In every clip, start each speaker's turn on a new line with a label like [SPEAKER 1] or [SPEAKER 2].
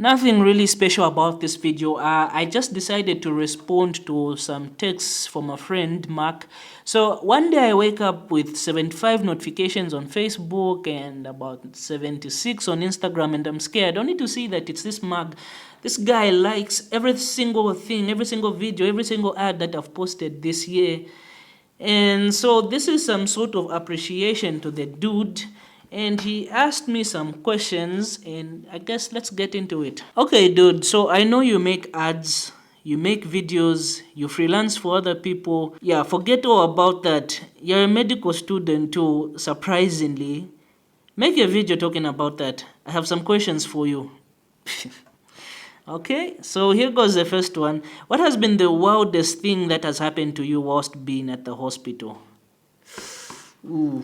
[SPEAKER 1] Nothing really special about this video. I just decided to respond to some texts from a friend, Mark. So one day I wake up with 75 notifications on Facebook and about 76 on Instagram, and I'm scared only to see that it's this Mark. This guy likes every single thing, every single video, every single ad that I've posted this year. And so this is some sort of appreciation to the dude. And he asked me some questions, and I guess let's get into it. Okay, dude, so I know you make ads, you make videos, you freelance for other people. Yeah, forget all about that. You're a medical student too, surprisingly. Make a video talking about that. I have some questions for you. Okay, so here goes the first one. What has been the wildest thing that has happened to you whilst being at the hospital? Ooh.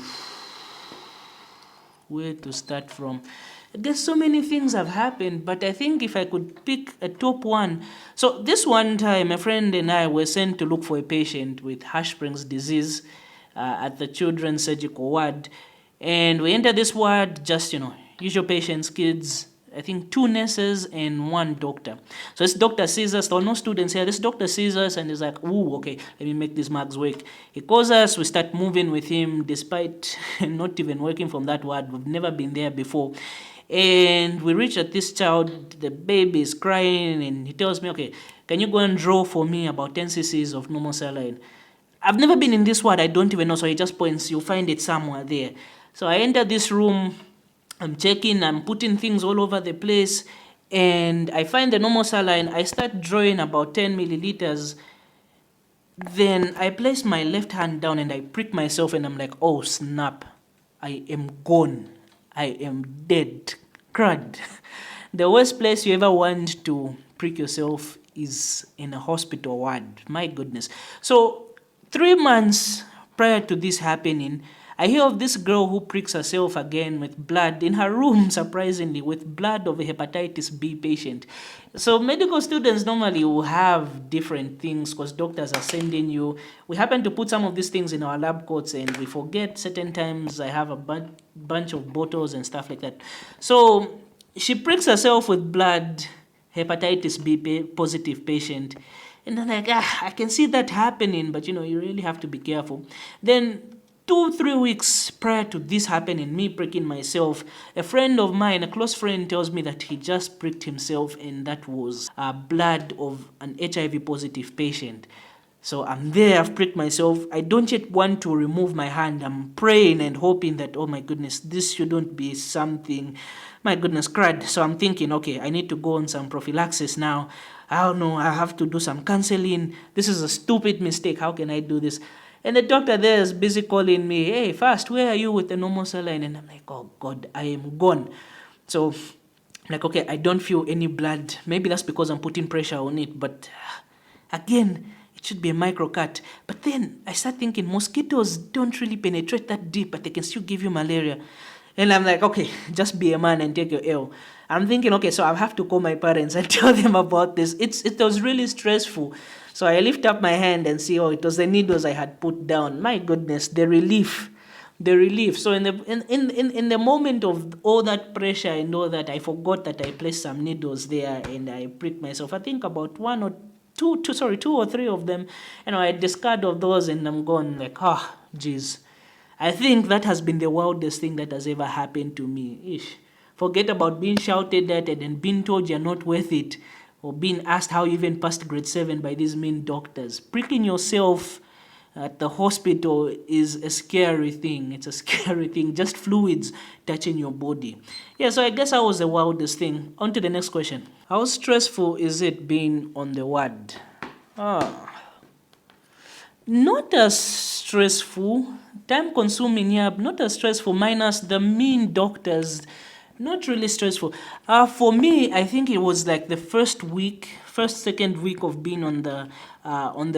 [SPEAKER 1] Where to start from? I guess so many things have happened, but I think if I could pick a top one. So this one time, a friend and I were sent to look for a patient with Hirschsprung's disease at the children's surgical ward. And we entered this ward, just, usual patients, kids, I think 2 nurses and 1 doctor. So this doctor sees us, there were no students here. This doctor sees us and is like, ooh, okay, let me make these marks work. He calls us, we start moving with him despite not even working from that ward. We've never been there before. And we reach at this child, the baby is crying, and he tells me, okay, can you go and draw for me about 10 cc's of normal saline? I've never been in this ward, I don't even know, so he just points, you'll find it somewhere there. So I enter this room, I'm checking, I'm putting things all over the place, and I find the normal saline. I start drawing about 10 milliliters. Then I place my left hand down and I prick myself, and I'm like, oh snap, I am gone. I am dead. Crud. The worst place you ever want to prick yourself is in a hospital ward. My goodness. So 3 months prior to this happening, I hear of this girl who pricks herself again with blood in her room, surprisingly, with blood of a hepatitis B patient. So medical students normally will have different things because doctors are sending you. We happen to put some of these things in our lab coats and we forget certain times. I have a bunch of bottles and stuff like that. So she pricks herself with blood, hepatitis B positive patient. And then like, I can see that happening, but you really have to be careful. Then 2-3 weeks prior to this happening, me pricking myself, a friend of mine, a close friend, tells me that he just pricked himself and that was blood of an HIV positive patient. So I'm there, I've pricked myself. I don't yet want to remove my hand. I'm praying and hoping that, oh my goodness, this shouldn't be something, my goodness, crud. So I'm thinking, okay, I need to go on some prophylaxis now. I don't know, I have to do some counseling. This is a stupid mistake. How can I do this? And the doctor there is busy calling me, hey, fast, where are you with the normal saline? And I'm like, oh God, I am gone. So, like, okay, I don't feel any blood. Maybe that's because I'm putting pressure on it. But again, it should be a microcut. But then I start thinking mosquitoes don't really penetrate that deep, but they can still give you malaria. And I'm like, okay, just be a man and take your L. I'm thinking, okay, so I'll have to call my parents and tell them about this. It was really stressful. So I lift up my hand and see, oh, it was the needles I had put down. My goodness, the relief. So in the moment of all that pressure and all that, I forgot that I placed some needles there and I pricked myself. I think about 2 or 3 of them. I discard of those and I'm going like, geez. I think that has been the wildest thing that has ever happened to me. Ish. Forget about being shouted at and then being told you're not worth it, or being asked how you even passed grade 7 by these mean doctors. Pricking yourself at the hospital is a scary thing. It's a scary thing. Just fluids touching your body. Yeah, so I guess that was the wildest thing. On to the next question. How stressful is it being on the ward? Not as stressful. Time consuming, yeah, not as stressful, minus the mean doctors. Not really stressful. For me, I think it was like the second week of being on the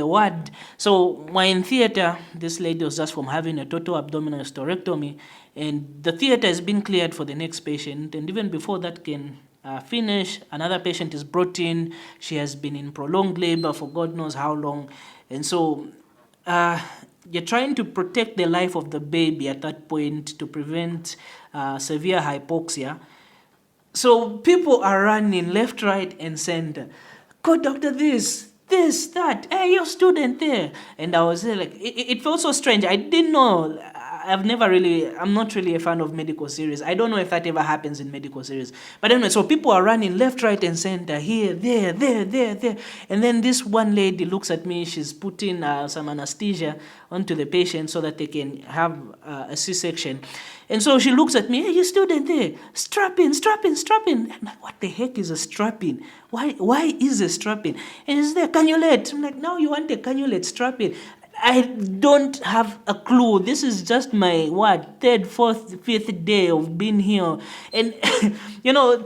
[SPEAKER 1] ward. So we're in theater. This lady was just from having a total abdominal hysterectomy, and the theater has been cleared for the next patient. And even before that can finish, another patient is brought in. She has been in prolonged labor for God knows how long, and so you're trying to protect the life of the baby at that point to prevent severe hypoxia. So people are running left, right, and center. Go, doctor, this, that. Hey, your student there. And I was there like, it felt so strange. I didn't know. I'm not really a fan of medical series. I don't know if that ever happens in medical series. But anyway, so people are running left, right, and center, here, there. And then this one lady looks at me. She's putting some anesthesia onto the patient so that they can have a C-section. And so she looks at me, hey, you student there, strap in. I'm like, what the heck is a strap in? Why is a strap in? And she's there, cannulate. I'm like, now you want a cannulate, strap in. I don't have a clue. This is just my, third, fourth, fifth day of being here. And,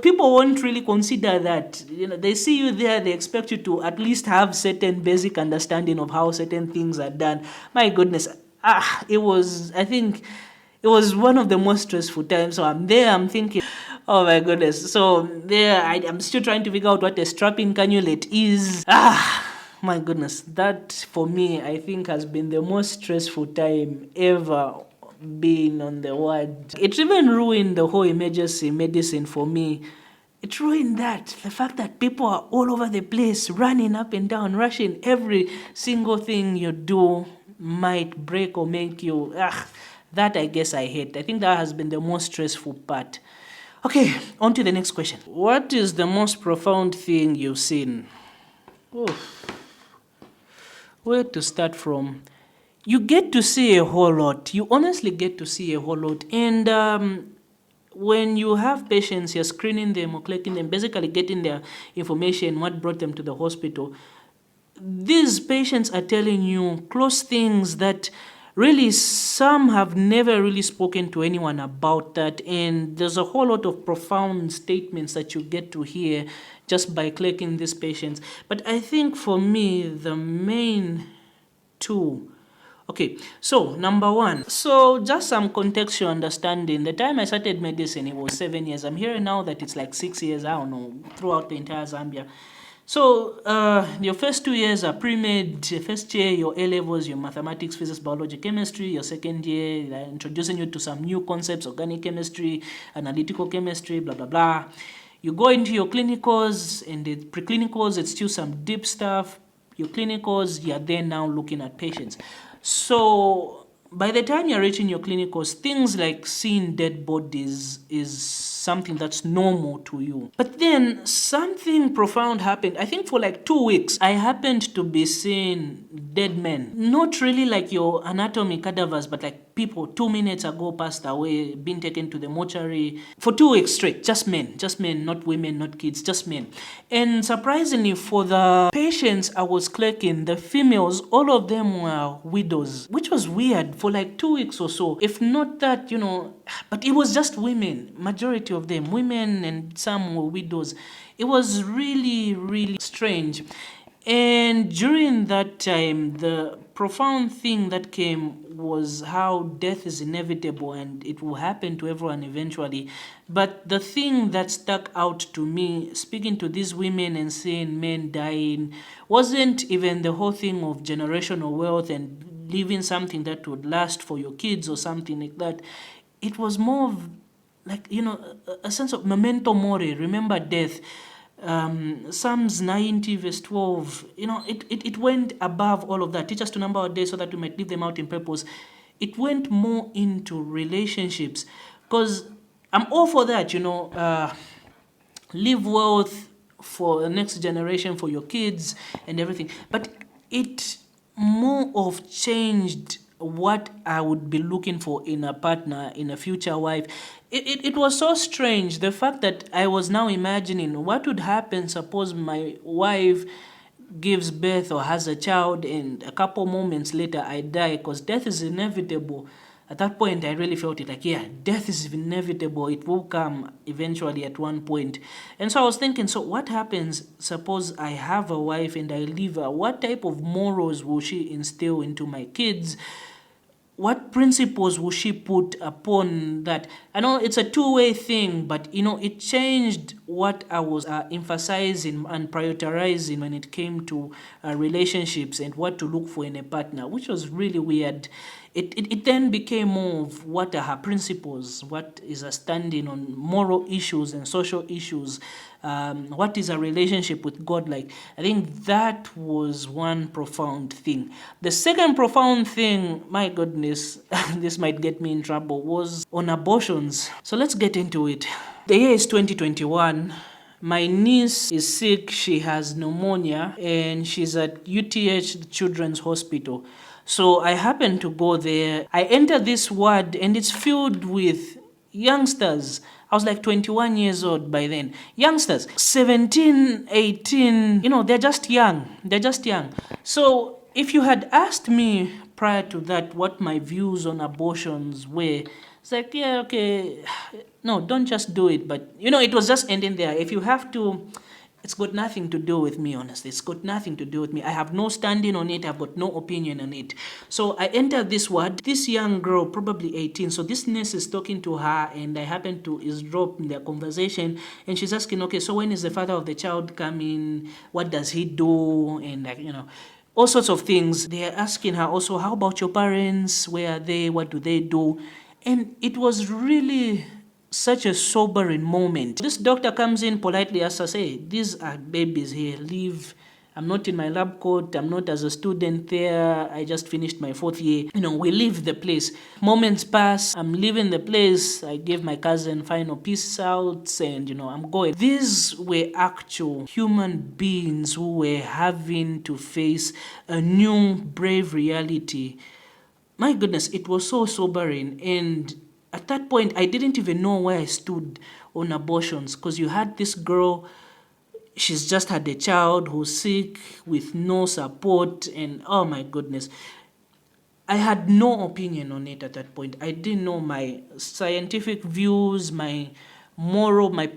[SPEAKER 1] people won't really consider that. They see you there, they expect you to at least have certain basic understanding of how certain things are done. My goodness. It was one of the most stressful times. So I'm there, I'm thinking, oh my goodness. So there, I'm still trying to figure out what a strapping cannulate is. My goodness, that for me, I think has been the most stressful time ever being on the ward. It even ruined the whole emergency medicine for me. It ruined that. The fact that people are all over the place, running up and down, rushing. Every single thing you do might break or make you. That I guess I hate. I think that has been the most stressful part. Okay, on to the next question. What is the most profound thing you've seen? Where to start from? You get to see a whole lot. You honestly get to see a whole lot. And when you have patients, you're screening them or collecting them, basically getting their information, what brought them to the hospital. These patients are telling you close things that really some have never really spoken to anyone about that. And there's a whole lot of profound statements that you get to hear just by clicking these patients. But I think for me, the main two. Okay, so number one. So just some contextual understanding. The time I started medicine, it was 7 years. I'm hearing now that it's like 6 years, I don't know, throughout the entire Zambia. So your first 2 years are pre-med. First year, your A-levels, your mathematics, physics, biology, chemistry. Your second year, they're introducing you to some new concepts, organic chemistry, analytical chemistry, blah, blah, blah. You go into your clinicals, and the preclinicals, it's still some deep stuff. Your clinicals, you're there now looking at patients. So by the time you're reaching your clinicals, things like seeing dead bodies is something that's normal to you. But then something profound happened. I think for like 2 weeks, I happened to be seeing dead men. Not really like your anatomy cadavers, but like people 2 minutes ago passed away, been taken to the mortuary. For 2 weeks straight, just men, not women, not kids, just men. And surprisingly, for the patients I was clerking, the females, all of them were widows, which was weird for like 2 weeks or so. If not that, but it was just women, majority of them, women, and some were widows. It was really, really strange. And during that time, the profound thing that came was how death is inevitable and it will happen to everyone eventually. But the thing that stuck out to me, speaking to these women and seeing men dying, wasn't even the whole thing of generational wealth and leaving something that would last for your kids or something like that. It was more of like, a sense of memento mori, remember death. Psalms 90 verse 12, it went above all of that. Teach us to number our days so that we might live them out in purpose. It went more into relationships, because I'm all for that, leave wealth for the next generation, for your kids and everything. But it more of changed what I would be looking for in a partner, in a future wife. It was so strange, the fact that I was now imagining what would happen suppose my wife gives birth or has a child and a couple moments later I die, because death is inevitable. At that point, I really felt it like, yeah, death is inevitable. It will come eventually at one point. And so I was thinking, so what happens, suppose I have a wife and I leave her? What type of morals will she instill into my kids? What principles will she put upon that? I know it's a two-way thing, but it changed what I was emphasizing and prioritizing when it came to relationships and what to look for in a partner, which was really weird. It then became more of what are her principles, what is her standing on moral issues and social issues, what is her relationship with God like. I think that was one profound thing. The second profound thing, my goodness, this might get me in trouble, was on abortions. So let's get into it. The year is 2021. My niece is sick, she has pneumonia, and she's at UTH Children's Hospital. So I happen to go there. I enter this ward and it's filled with youngsters. I was like 21 years old by then. Youngsters, 17, 18, they're just young. They're just young. So if you had asked me prior to that what my views on abortions were, it's like, yeah, okay, no, don't just do it. But, it was just ending there. If you have to, it's got nothing to do with me, honestly. It's got nothing to do with me. I have no standing on it. I've got no opinion on it. So I entered this ward. This young girl, probably 18. So this nurse is talking to her, and I happen to eavesdrop in their conversation. And she's asking, okay, so when is the father of the child coming? What does he do? And, all sorts of things. They're asking her also, how about your parents? Where are they? What do they do? And it was really such a sobering moment. This doctor comes in politely, asks us, hey, these are babies here, leave. I'm not in my lab coat, I'm not as a student there, I just finished my 4th year. We leave the place. Moments pass, I'm leaving the place, I gave my cousin final peace outs, and I'm going. These were actual human beings who were having to face a new brave reality. My goodness, it was so sobering. And at that point, I didn't even know where I stood on abortions, because you had this girl, she's just had a child who's sick with no support, and oh my goodness. I had no opinion on it at that point. I didn't know my scientific views, my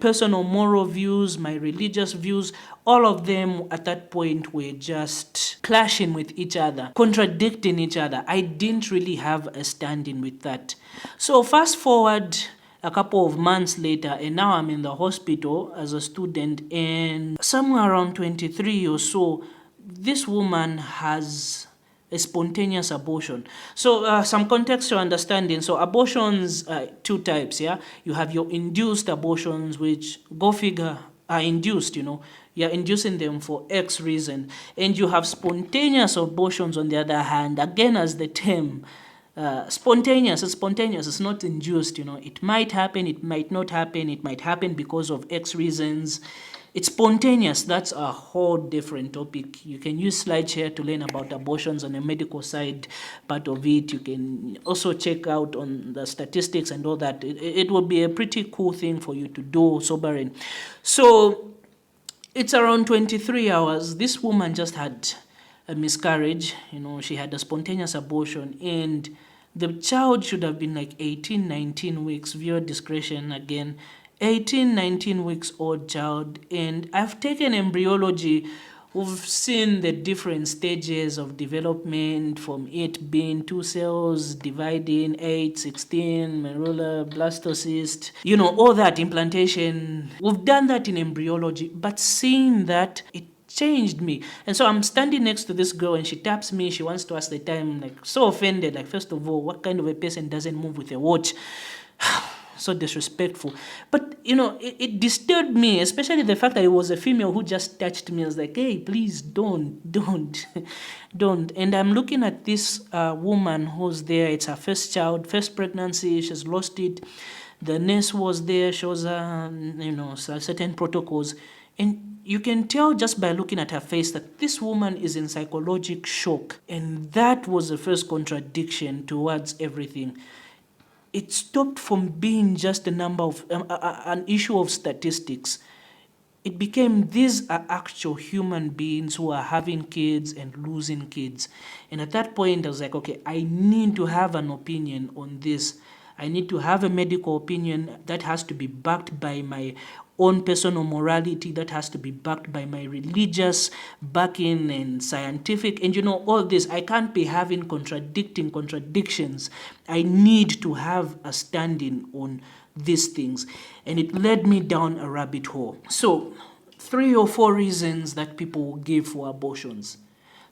[SPEAKER 1] personal moral views, my religious views. All of them at that point were just clashing with each other, contradicting each other. I didn't really have a standing with that. So fast forward a couple of months later, and now I'm in the hospital as a student, and somewhere around 23 or so, this woman has a spontaneous abortion. So some contextual understanding. So abortions, 2 types, yeah? You have your induced abortions, which, go figure, are induced, You're inducing them for X reason. And you have spontaneous abortions on the other hand, again as the term, spontaneous, it's not induced, It might happen, it might not happen, it might happen because of X reasons. It's spontaneous. That's a whole different topic. You can use SlideShare to learn about abortions on a medical side part of it. You can also check out on the statistics and all that. It will be a pretty cool thing for you to do, sobering. So it's around 23 hours. This woman just had a miscarriage. She had a spontaneous abortion, and the child should have been like 18, 19 weeks. Viewer discretion again. 18, 19 weeks old child. And I've taken embryology. We've seen the different stages of development, from it being 2 cells dividing, 8, 16, medulla, blastocyst, all that, implantation. We've done that in embryology, but seeing that, it changed me. And so I'm standing next to this girl, and she taps me. She wants to ask the time, like, so offended. Like, first of all, what kind of a person doesn't move with a watch? So disrespectful. But, it disturbed me, especially the fact that it was a female who just touched me. I was like, hey, please don't. And I'm looking at this woman who's there. It's her first child, first pregnancy. She's lost it. The nurse was there, shows her, certain protocols. And you can tell just by looking at her face that this woman is in psychological shock. And that was the first contradiction towards everything. It stopped from being just a number of an issue of statistics. It became, these are actual human beings who are having kids and losing kids. And at that point, I was like, okay, I need to have an opinion on this. I need to have a medical opinion that has to be backed by my own personal morality, that has to be backed by my religious backing and scientific. And all this, I can't be having contradictions. I need to have a standing on these things. And it led me down a rabbit hole. So 3 or 4 reasons that people give for abortions.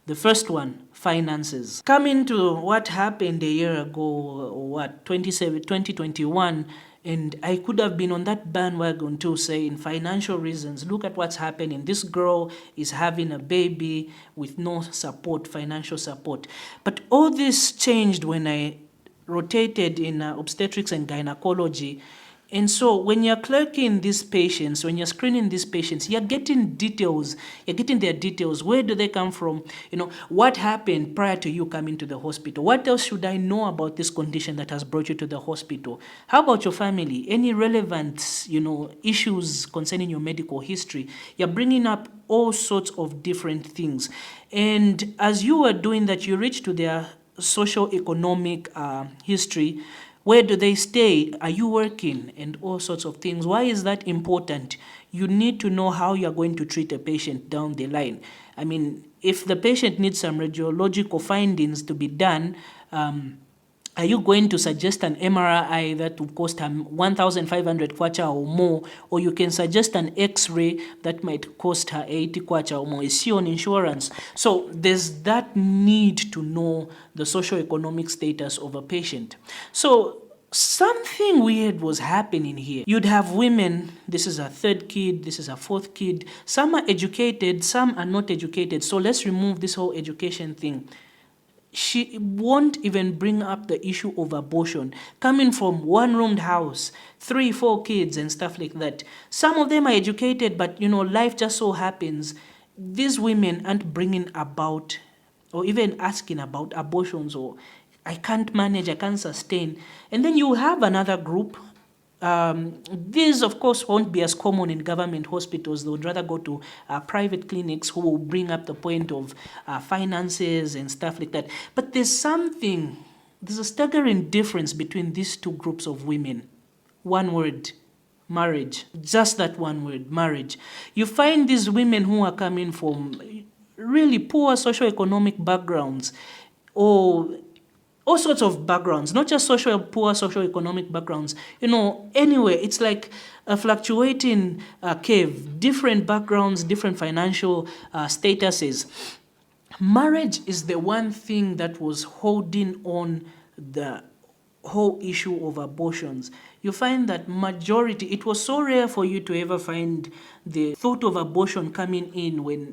[SPEAKER 1] The first one, finances. Coming to what happened a year ago, or what, 2021, and I could have been on that bandwagon too, saying financial reasons. Look at what's happening. This girl is having a baby with no support, financial support. But all this changed when I rotated in obstetrics and gynecology. And so when you're clerking these patients, when you're screening these patients, you're getting details, you're getting their details. Where do they come from? What happened prior to you coming to the hospital? What else should I know about this condition that has brought you to the hospital? How about your family? Any relevant, issues concerning your medical history? You're bringing up all sorts of different things. And as you were doing that, you reach to their socio-economic history. Where do they stay? Are you working? And all sorts of things. Why is that important? You need to know how you're going to treat a patient down the line. I mean, if the patient needs some radiological findings to be done, are you going to suggest an MRI that will cost 1,500 kwacha or more, or you can suggest an X-ray that might cost her 80 kwacha or more? Is she on insurance? So there's that need to know the socioeconomic status of a patient. So something weird was happening here. You'd have women, this is a third kid, this is a fourth kid. Some are educated, some are not educated. So let's remove this whole education thing. She won't even bring up the issue of abortion. Coming from one-roomed house, 3-4 kids and stuff like that. Some of them are educated, but life just so happens. These women aren't bringing about or even asking about abortions, or I can't manage, I can't sustain. And then you have another group. These, of course, won't be as common in government hospitals. They would rather go to private clinics who will bring up the point of finances and stuff like that. But there's a staggering difference between these two groups of women. One word, marriage. Just that one word, marriage. You find these women who are coming from really poor socioeconomic backgrounds, or all sorts of backgrounds, not just poor socioeconomic backgrounds. Anyway, it's like a fluctuating cave, different backgrounds, different financial statuses. Marriage is the one thing that was holding on the whole issue of abortions. You find that majority, it was so rare for you to ever find the thought of abortion coming in when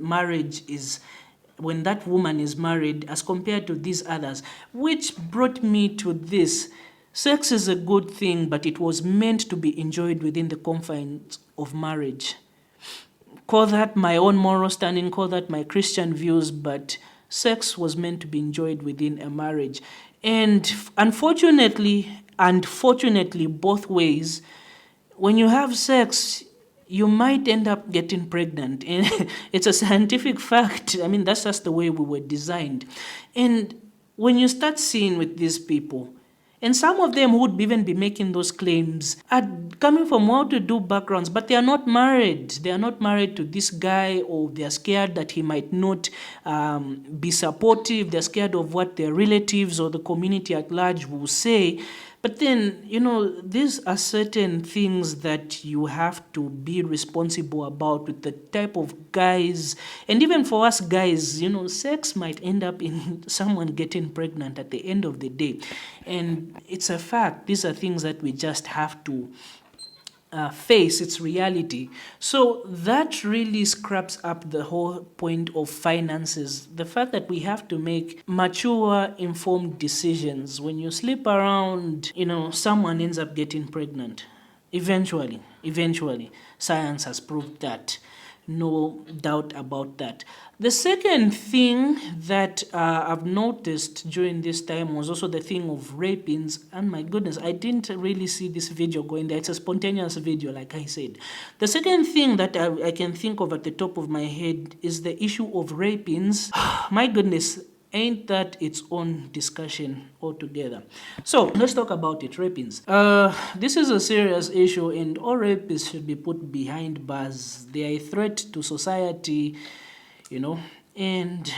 [SPEAKER 1] that woman is married, as compared to these others, which brought me to this. Sex is a good thing, but it was meant to be enjoyed within the confines of marriage. Call that my own moral standing, call that my Christian views, but sex was meant to be enjoyed within a marriage. And unfortunately, and fortunately, both ways, when you have sex, you might end up getting pregnant. And it's a scientific fact. I mean, that's just the way we were designed. And when you start seeing with these people, and some of them would even be making those claims, are coming from well-to-do backgrounds, but they are not married. They are not married to this guy, or they are scared that he might not be supportive. They're scared of what their relatives or the community at large will say. But then, these are certain things that you have to be responsible about with the type of guys. And even for us guys, sex might end up in someone getting pregnant at the end of the day. And it's a fact. These are things that we just have to face. It's reality. So that really scraps up the whole point of finances. The fact that we have to make mature, informed decisions. When you sleep around, someone ends up getting pregnant. Eventually. Science has proved that. No doubt about that. The second thing that I've noticed during this time was also the thing of rapings. And my goodness, I didn't really see this video going there. It's a spontaneous video, like I said. The second thing that I can think of at the top of my head is the issue of rapings. My goodness, ain't that its own discussion altogether? So let's talk about it, rapings. This is a serious issue, and all rapists should be put behind bars. They are a threat to society, and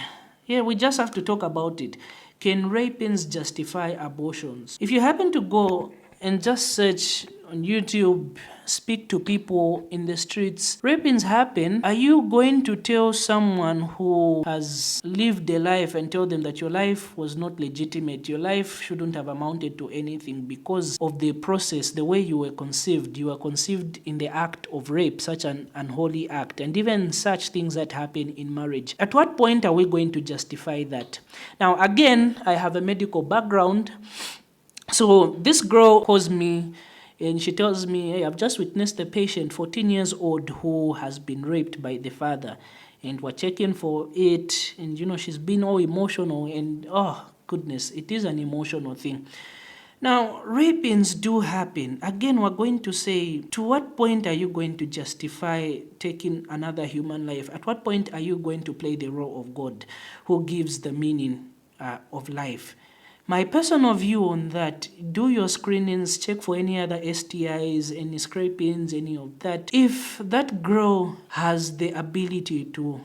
[SPEAKER 1] we just have to talk about it. Can rapings justify abortions? If you happen to go and just search on YouTube, speak to people in the streets, rapings happen. Are you going to tell someone who has lived a life and tell them that your life was not legitimate, your life shouldn't have amounted to anything because of the process, the way you were conceived? You were conceived in the act of rape, such an unholy act, and even such things that happen in marriage. At what point are we going to justify that? Now, again, I have a medical background. So this girl calls me and she tells me, hey, I've just witnessed a patient, 14 years old, who has been raped by the father. And we're checking for it. And, she's been all emotional. And, oh, goodness, it is an emotional thing. Now, rapings do happen. Again, we're going to say, to what point are you going to justify taking another human life? At what point are you going to play the role of God who gives the meaning of life? My personal view on that, do your screenings, check for any other STIs, any scrapings, any of that. If that girl has the ability to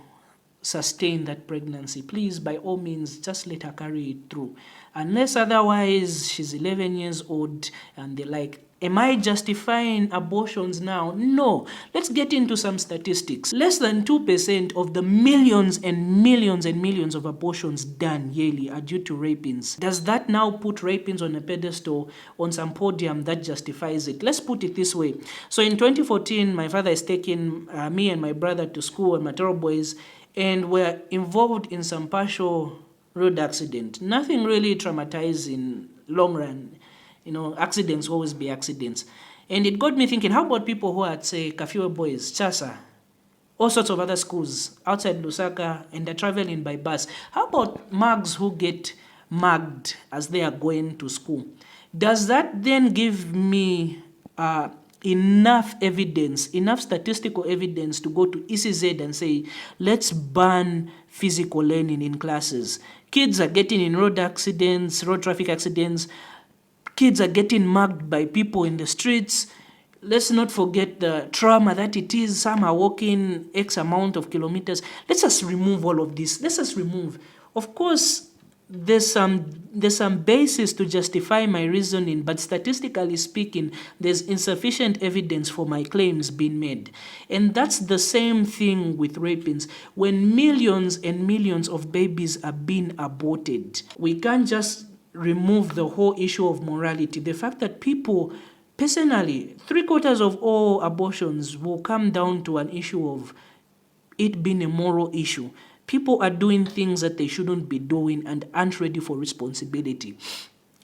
[SPEAKER 1] sustain that pregnancy, please, by all means, just let her carry it through. Unless otherwise, she's 11 years old and they're like, am I justifying abortions now? No. Let's get into some statistics. Less than 2% of the millions and millions and millions of abortions done yearly are due to rapings. Does that now put rapings on a pedestal, on some podium that justifies it? Let's put it this way. So in 2014, my father is taking me and my brother to school and my Matero boys, and we're involved in some partial road accident. Nothing really traumatizing long run. Accidents always be accidents. And it got me thinking, how about people who are at, say, Kafiwe Boys, Chasa, all sorts of other schools outside Lusaka, and they're traveling by bus? How about mugs who get mugged as they are going to school? Does that then give me enough evidence, enough statistical evidence to go to ECZ and say, let's ban physical learning in classes? Kids are getting in road accidents, road traffic accidents. Kids are getting mugged by people in the streets. Let's not forget the trauma that it is. Some are walking X amount of kilometers. Let's just remove all of this. Let's just remove. Of course, there's some basis to justify my reasoning, but statistically speaking, there's insufficient evidence for my claims being made. And that's the same thing with rapings. When millions and millions of babies are being aborted, we can't just remove the whole issue of morality. The fact that people, personally, 3/4 of all abortions will come down to an issue of it being a moral issue. People are doing things that they shouldn't be doing and aren't ready for responsibility.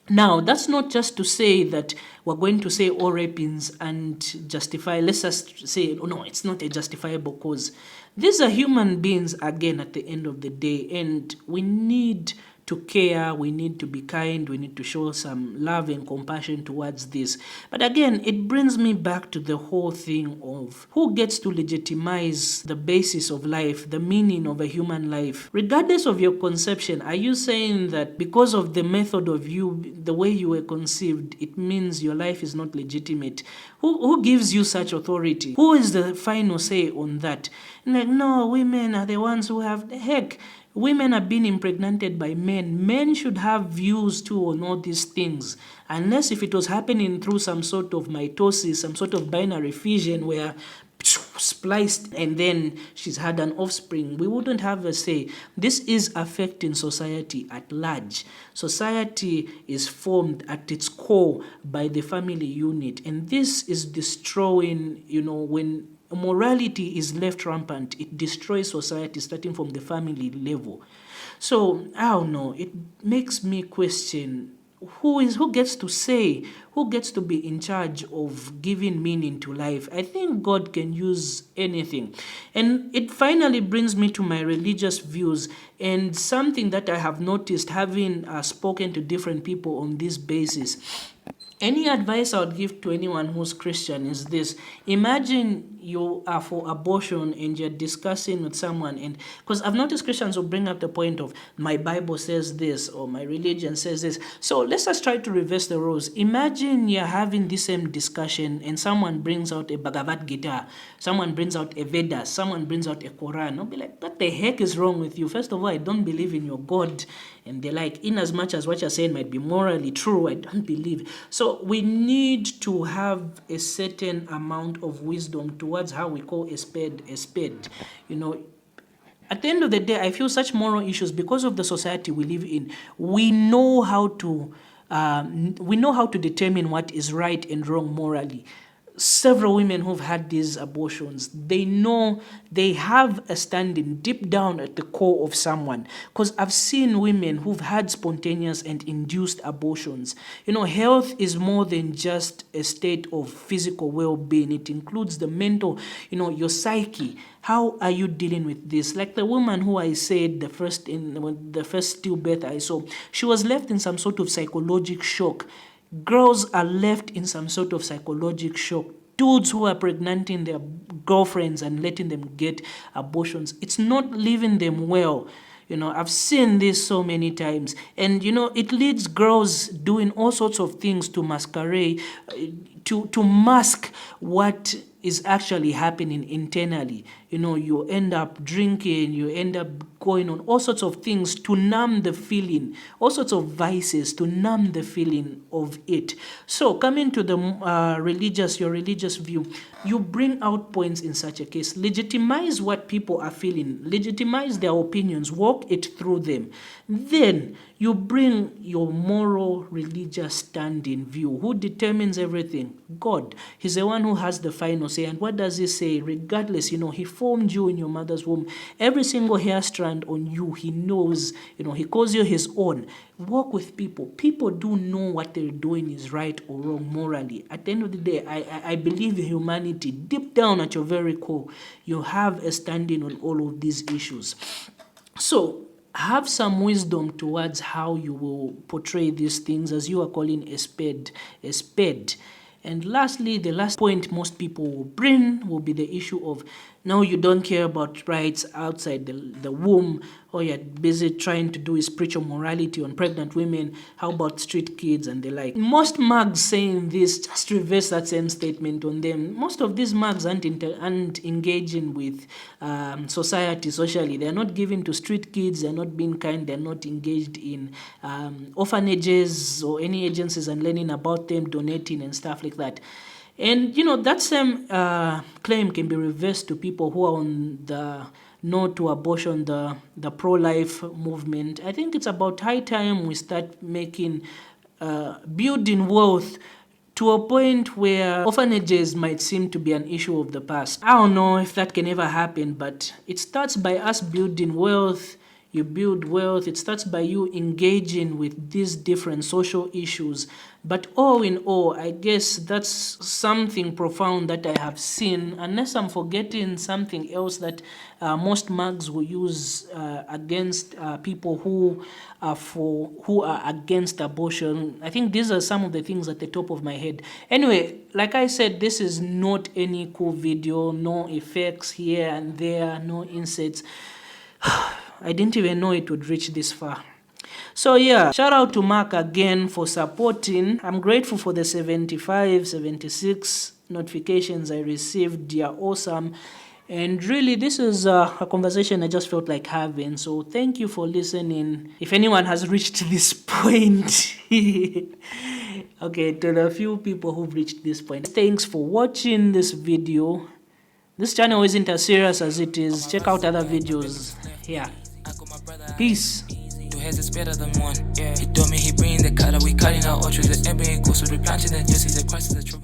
[SPEAKER 1] Now, that's not just to say that we're going to say all rapings and justify, let's just say, oh, no, it's not a justifiable cause. These are human beings, again, at the end of the day, and we need to care, we need to be kind, we need to show some love and compassion towards this. But again, it brings me back to the whole thing of who gets to legitimize the basis of life, the meaning of a human life. Regardless of your conception, are you saying that because of the method of you, the way you were conceived, it means your life is not legitimate? Who gives you such authority? Who is the final say on that? Like, no, women are the ones who have, heck, women are being impregnated by men. Men should have views too on all these things. Unless if it was happening through some sort of mitosis, some sort of binary fission where spliced and then she's had an offspring, we wouldn't have a say. This is affecting society at large. Society is formed at its core by the family unit, and this is destroying, when morality is left rampant, it destroys society starting from the family level. So I don't know, it makes me question who gets to say, who gets to be in charge of giving meaning to life. I think God can use anything. And it finally brings me to my religious views and something that I have noticed having spoken to different people on this basis. Any advice I would give to anyone who's Christian is this. Imagine you are for abortion and you're discussing with someone, and because I've noticed Christians will bring up the point of my Bible says this or my religion says this. So let's just try to reverse the roles. Imagine you're having the same discussion and someone brings out a Bhagavad Gita, someone brings out a Vedas, someone brings out a Quran. I'll be like, what the heck is wrong with you? First of all, I don't believe in your God. And they're like, in as much as what you're saying might be morally true, I don't believe. So we need to have a certain amount of wisdom towards how we call a spade a spade. You know, at the end of the day, I feel such moral issues, because of the society we live in, we know how to determine what is right and wrong morally. Several women who've had these abortions, they know they have a standing deep down at the core of someone. Because I've seen women who've had spontaneous and induced abortions. You know, health is more than just a state of physical well-being. It includes the mental, you know, your psyche. How are you dealing with this? Like the woman who I said the first stillbirth I saw, she was left in some sort of psychological shock. Girls are left in some sort of psychological shock. Dudes who are pregnanting their girlfriends and letting them get abortions, it's not leaving them well. You know, I've seen this so many times. And, you know, it leads girls doing all sorts of things to masquerade, to mask what is actually happening internally. You know, you end up drinking, you end up going on all sorts of things to numb the feeling, all sorts of vices to numb the feeling of it. So coming to the your religious view, you bring out points in such a case, legitimize what people are feeling, legitimize their opinions, walk it through them. Then you bring your moral religious standing view. Who determines everything? God. He's the one who has the final say. And what does he say? Regardless, you know, he formed you in your mother's womb. Every single hair strand on you, he knows, you know, he calls you his own. Walk with people. People do know what they're doing is right or wrong morally. At the end of the day, I believe in humanity. Deep down at your very core, you have a standing on all of these issues. So have some wisdom towards how you will portray these things, as you are calling a spade a spade. And lastly, the last point most people will bring will be the issue of, now you don't care about rights outside the womb, or you're busy trying to do spiritual morality on pregnant women. How about street kids and the like? Most mugs saying this, just reverse that same statement on them. Most of these mugs aren't engaging with society socially. They're not giving to street kids, they're not being kind, they're not engaged in orphanages or any agencies and learning about them, donating and stuff like that. And, you know, that same claim can be reversed to people who are on the no to abortion, the pro-life movement. I think it's about high time we start making, building wealth to a point where orphanages might seem to be an issue of the past. I don't know if that can ever happen, but it starts by us building wealth. You build wealth. It starts by you engaging with these different social issues. But all in all, I guess that's something profound that I have seen, unless I'm forgetting something else that most mugs will use against people who are against abortion. I think these are some of the things at the top of my head. Anyway, like I said, this is not any cool video, no effects here and there, no inserts. I didn't even know it would reach this far. So yeah, shout out to Mark again for supporting. I'm grateful for the 75, 76 notifications I received. You're awesome. And really, this is a conversation I just felt like having. So thank you for listening. If anyone has reached this point. Okay, to the few people who've reached this point, thanks for watching this video. This channel isn't as serious as it is. Check out other videos here. Peace.
[SPEAKER 2] Two heads is better than one. Yeah. He told me he bring the cutter, we cutting out ultras, the NBA goes to the planting, and just he's a crisis, the truth.